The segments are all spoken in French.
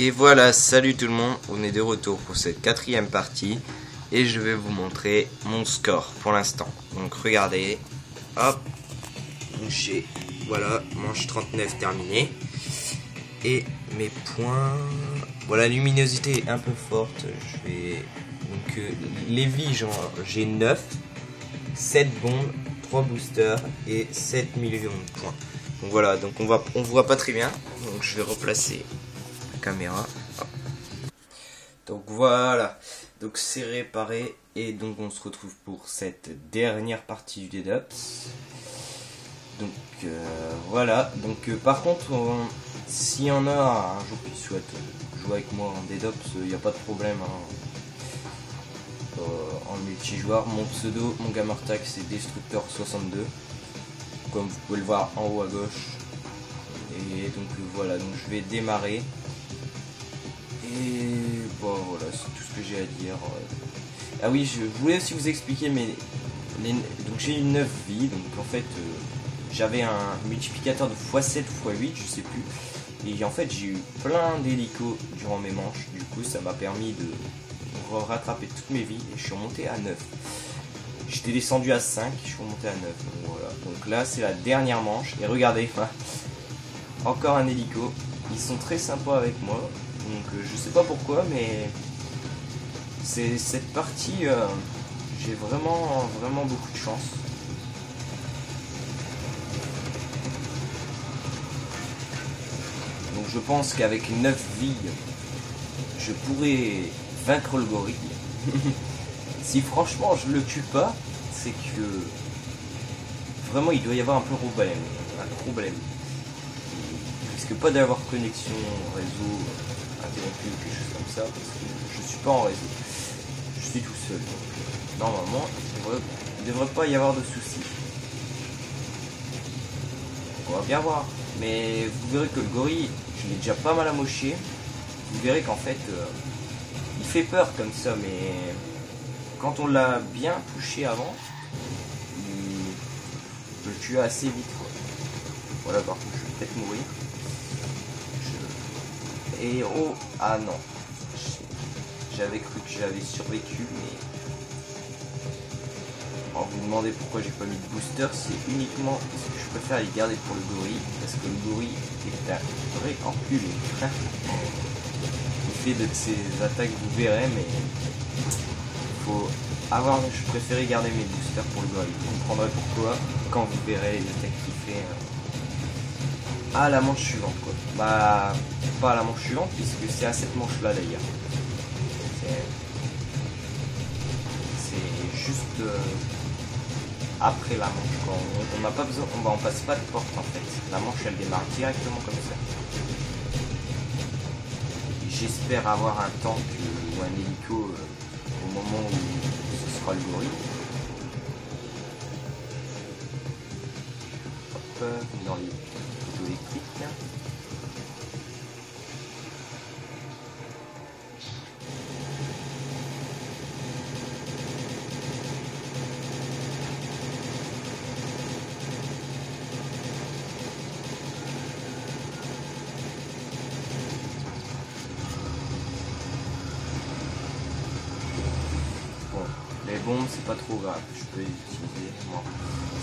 Et voilà, salut tout le monde, on est de retour pour cette quatrième partie et je vais vous montrer mon score pour l'instant. Donc regardez, hop, j'ai, voilà, manche 39 terminée et mes points, voilà, la luminosité est un peu forte, je vais, donc les vies, j'ai 9, 7 bombes, 3 boosters et 7 millions de points. Donc voilà, donc on voit pas très bien, donc je vais replacer caméra. Donc voilà, donc c'est réparé et donc on se retrouve pour cette dernière partie du DDoS. Donc voilà, donc par contre s'il y en a un jour qui souhaite jouer avec moi en DDoS, il n'y a pas de problème hein. En multijoueur, mon pseudo, mon gamertag c'est Destructeur62 comme vous pouvez le voir en haut à gauche. Et donc voilà, donc je vais démarrer. Et bon voilà, c'est tout ce que j'ai à dire. Ah oui, je voulais aussi vous expliquer, mais donc j'ai eu 9 vies, donc en fait j'avais un multiplicateur de x7 x8, je sais plus. Et en fait j'ai eu plein d'hélicos durant mes manches, du coup ça m'a permis de rattraper toutes mes vies et je suis remonté à 9. J'étais descendu à 5, je suis remonté à 9. Donc voilà, donc là c'est la dernière manche, et regardez, encore un hélico, ils sont très sympas avec moi. Donc je sais pas pourquoi, mais c'est cette partie, j'ai vraiment beaucoup de chance. Donc je pense qu'avec 9 vies, je pourrais vaincre le gorille. Si franchement je le tue pas, c'est que vraiment il doit y avoir un problème. Il risque pas d'avoir connexion réseau interrompu ou quelque chose comme ça, parce que je suis pas en réseau. Je suis tout seul. Donc, normalement, il devrait pas y avoir de soucis. On va bien voir. Mais vous verrez que le gorille, je l'ai déjà pas mal amoché. Vous verrez qu'en fait, il fait peur comme ça, mais quand on l'a bien touché avant, il peut le tuer assez vite. Quoi. Voilà, par contre, je vais peut-être mourir. Et oh, ah non, j'avais cru que j'avais survécu, mais alors vous demandez pourquoi j'ai pas mis de booster, c'est uniquement parce que je préfère les garder pour le gorille, parce que le gorille est un vrai enculé. Il fait de ses attaques, vous verrez, mais faut avoir, je préférais garder mes boosters pour le gorille. Vous comprendrez pourquoi quand vous verrez les attaques qu'il fait. À la manche suivante quoi. Bah pas à la manche suivante puisque c'est à cette manche là d'ailleurs. C'est juste après la manche quoi. On n'a pas besoin, on passe pas de porte en fait. La manche elle démarre directement comme ça. J'espère avoir un tank ou un hélico au moment où ce sera le gorille. Hop, dans les électrique. Bon, les bombes c'est pas trop grave, je peux les utiliser. Bon.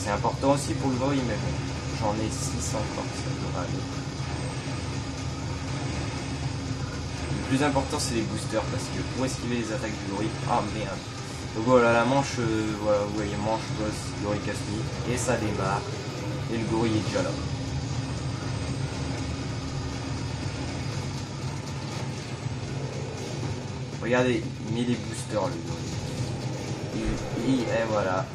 C'est important aussi pour le gorille, mais bon, j'en ai 6 encore, ça devrait aller. Le plus important c'est les boosters parce que pour esquiver les attaques du gorille, ah merde. Donc voilà la manche, voilà vous voyez manche, boss, gorille casse-nuit, et ça démarre, et le gorille est déjà là. Regardez, il met des boosters le gorille. Et voilà,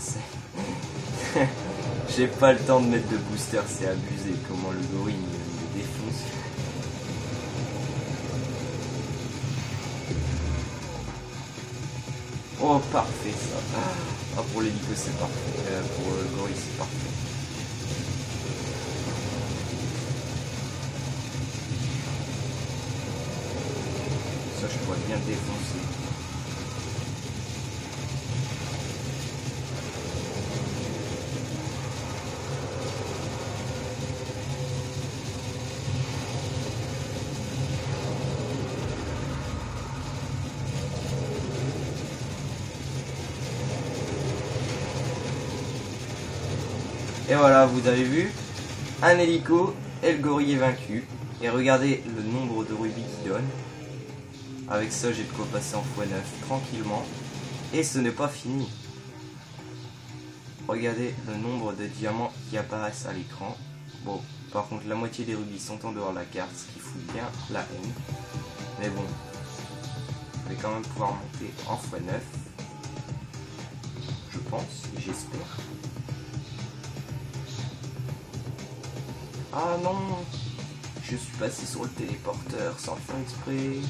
j'ai pas le temps de mettre de booster, c'est abusé comment le gorille me défonce. Oh parfait ça. Ah, pour l'hélico c'est parfait. Pour le gorille c'est parfait. Ça je pourrais bien le défoncer. Et voilà, vous avez vu, un hélico et le gorille est vaincu. Et regardez le nombre de rubis qu'il donne. Avec ça, j'ai de quoi passer en x9 tranquillement. Et ce n'est pas fini. Regardez le nombre de diamants qui apparaissent à l'écran. Bon, par contre, la moitié des rubis sont en dehors de la carte, ce qui fout bien la haine. Mais bon, je vais quand même pouvoir monter en x9. Je pense, et j'espère. Ah non! Je suis passé sur le téléporteur sans le faire exprès.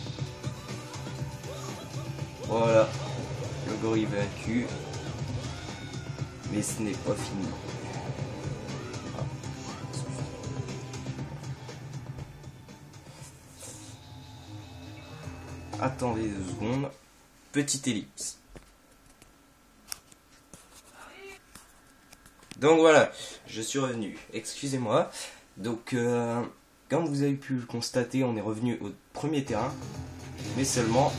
Voilà, le gorille vaincu. Mais ce n'est pas fini. Attendez 2 secondes. Petite ellipse. Donc voilà, je suis revenu. Excusez-moi. Donc, comme vous avez pu le constater, on est revenu au premier terrain. Mais seulement,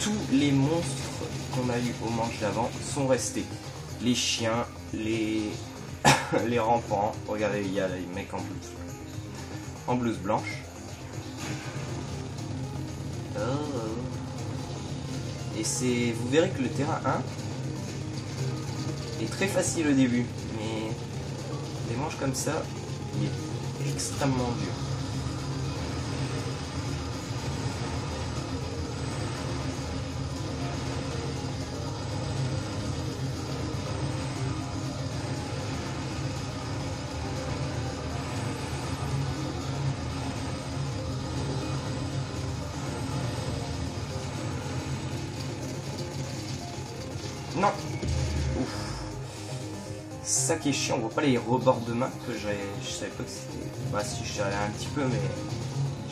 tous les monstres qu'on a eu au manche d'avant sont restés. Les chiens, les les rampants. Regardez, il y a les mecs en blouse blanche. Et vous verrez que le terrain 1 est très facile au début, mais des manches comme ça, il est extrêmement dur. Non. Ouf. Ça qui est chiant, on voit pas les rebords de main que je savais pas que c'était. Bah si, je savais un petit peu, mais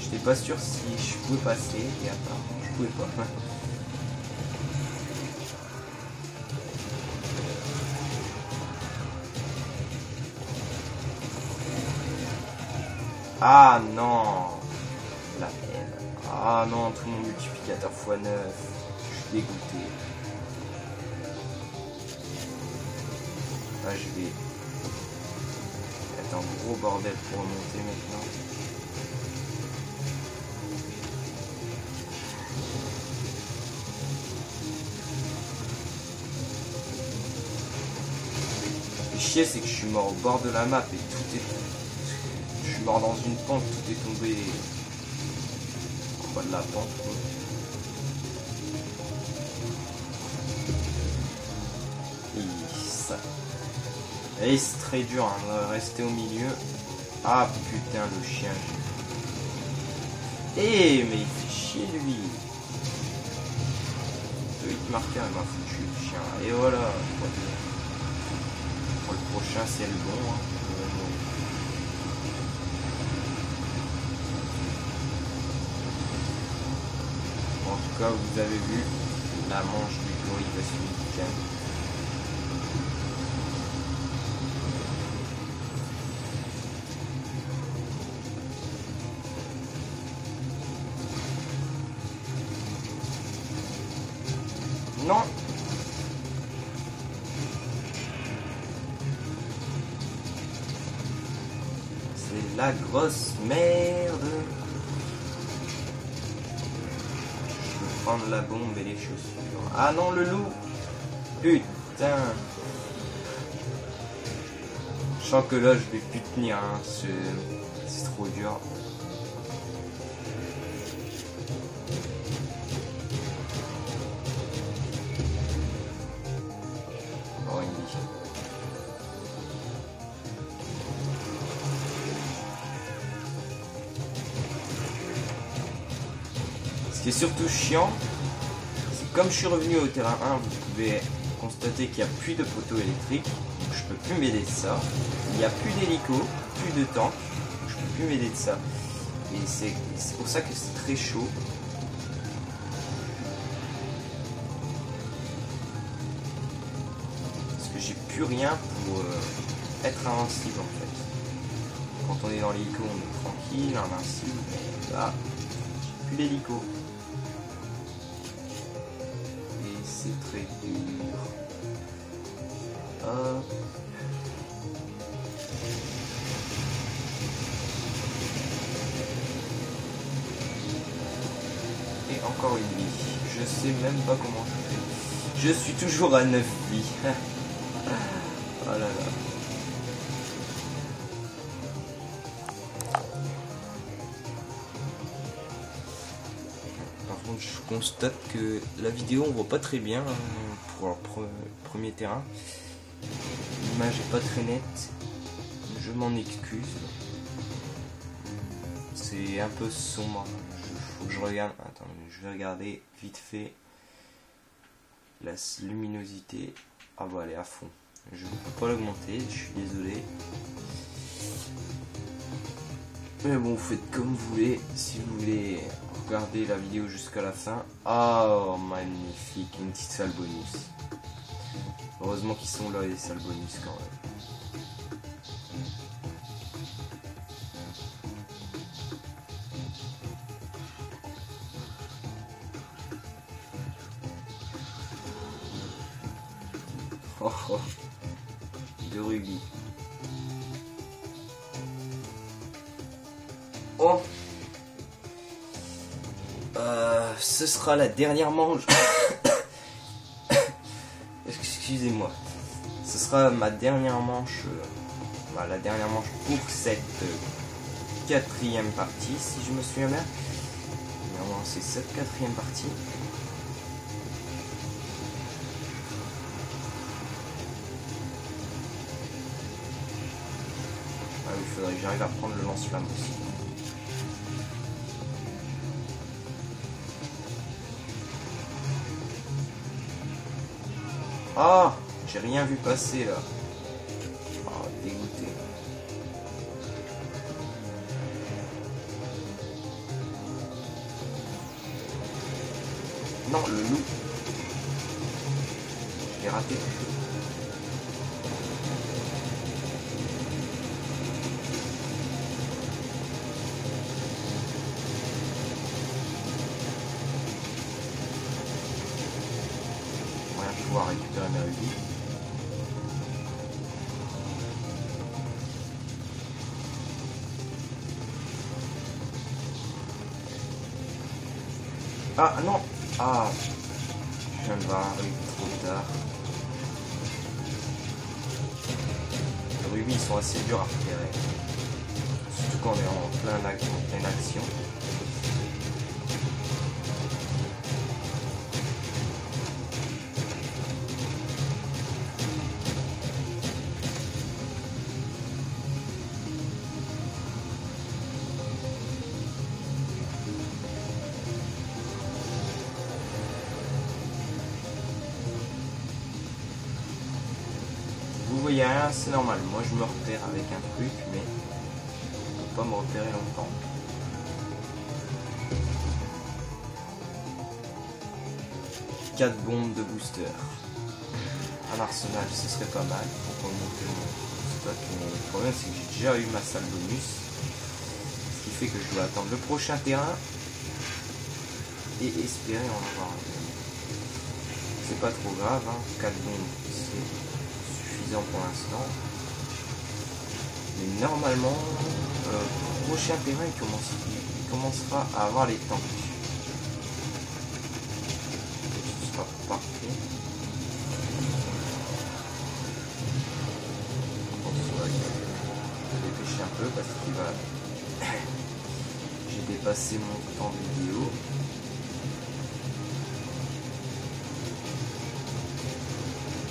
j'étais pas sûr si je pouvais passer, et apparemment je pouvais pas. Ah non, la haine. Ah non, tout mon multiplicateur x9. Je suis dégoûté. Ah, je vais être un gros bordel pour remonter maintenant. Le chier, c'est que je suis mort au bord de la map et tout est... Je suis mort dans une pente, tout est tombé en bas de la pente, quoi. Et c'est très dur hein, de rester au milieu. Ah putain, le chien. Eh mais il fait chier lui. 8 marqueurs, il m'a foutu le chien. Et voilà. Pour le prochain c'est le bon. Hein. En tout cas, vous avez vu la manche du gorille va se finir. Non. C'est la grosse merde. Je vais prendre la bombe et les chaussures. Ah non, le loup. Putain. Je sens que là, je vais plus tenir. Hein. C'est trop dur. Ce qui est surtout chiant, c'est que comme je suis revenu au terrain 1, vous pouvez constater qu'il n'y a plus de poteaux électriques, donc je peux plus m'aider de ça. Il n'y a plus d'hélico, plus de tank, donc je peux plus m'aider de ça. Et c'est pour ça que c'est très chaud. Parce que j'ai plus rien pour être invincible en fait. Quand on est dans l'hélico, on est tranquille, invincible. Là, j'ai plus d'hélico. C'est très dur. Hop. Et encore une vie. Je sais même pas comment je fais. Je suis toujours à 9 vies. Oh là là. Par contre, je constate que la vidéo on voit pas très bien pour le premier terrain. L'image est pas très nette. Je m'en excuse. C'est un peu sombre. Faut que je regarde. Attends, je vais regarder vite fait la luminosité. Ah bah elle est à fond. Je ne peux pas l'augmenter, je suis désolé. Mais bon, vous faites comme vous voulez. Si vous voulez regarder la vidéo jusqu'à la fin. Oh, magnifique, une petite salle bonus. Heureusement qu'ils sont là, les salles bonus quand même. Oh, oh. De rugby. Oh, ce sera la dernière manche. Excusez-moi. Ce sera ma dernière manche. La dernière manche pour cette quatrième partie, si je me souviens bien. Non, c'est cette quatrième partie. Ah oui, il faudrait que j'arrive à prendre le lance-flamme aussi. Ah, j'ai rien vu passer là. Oh, dégoûté. Non, le loup. J'ai raté. Pouvoir récupérer mes rubis. Ah non. Ah, je viens de voir arriver trop tard. Les rubis sont assez durs à repérer, surtout quand on est en pleine action. Vous voyez rien, c'est normal. Moi je me repère avec un truc, mais je ne peux pas me repérer longtemps. Quatre bombes de booster. Un arsenal, ce serait pas mal pour remonter mon stock. Mais le problème c'est que j'ai déjà eu ma salle bonus. Ce qui fait que je dois attendre le prochain terrain et espérer en avoir un. C'est pas trop grave, hein. 4 bombes, c'est suffisant pour l'instant. Mais normalement, le prochain terrain il commencera à avoir les tanks. Ce sera parfait. Je vais dépêcher un peu parce qu'il va. J'ai dépassé mon temps vidéo.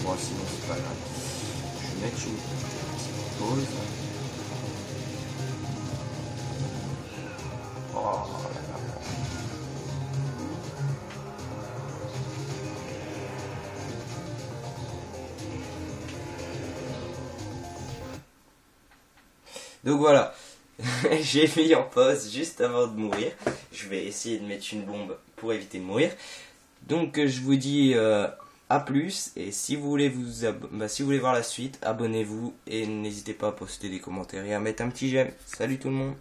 Bon, sinon c'est pas grave. Je vais mettre une petite pause. Oh là là. Donc voilà, j'ai mis en pause juste avant de mourir. Je vais essayer de mettre une bombe pour éviter de mourir. Donc je vous dis à plus, et si vous voulez si vous voulez voir la suite, abonnez-vous et n'hésitez pas à poster des commentaires et à mettre un petit j'aime. Salut tout le monde.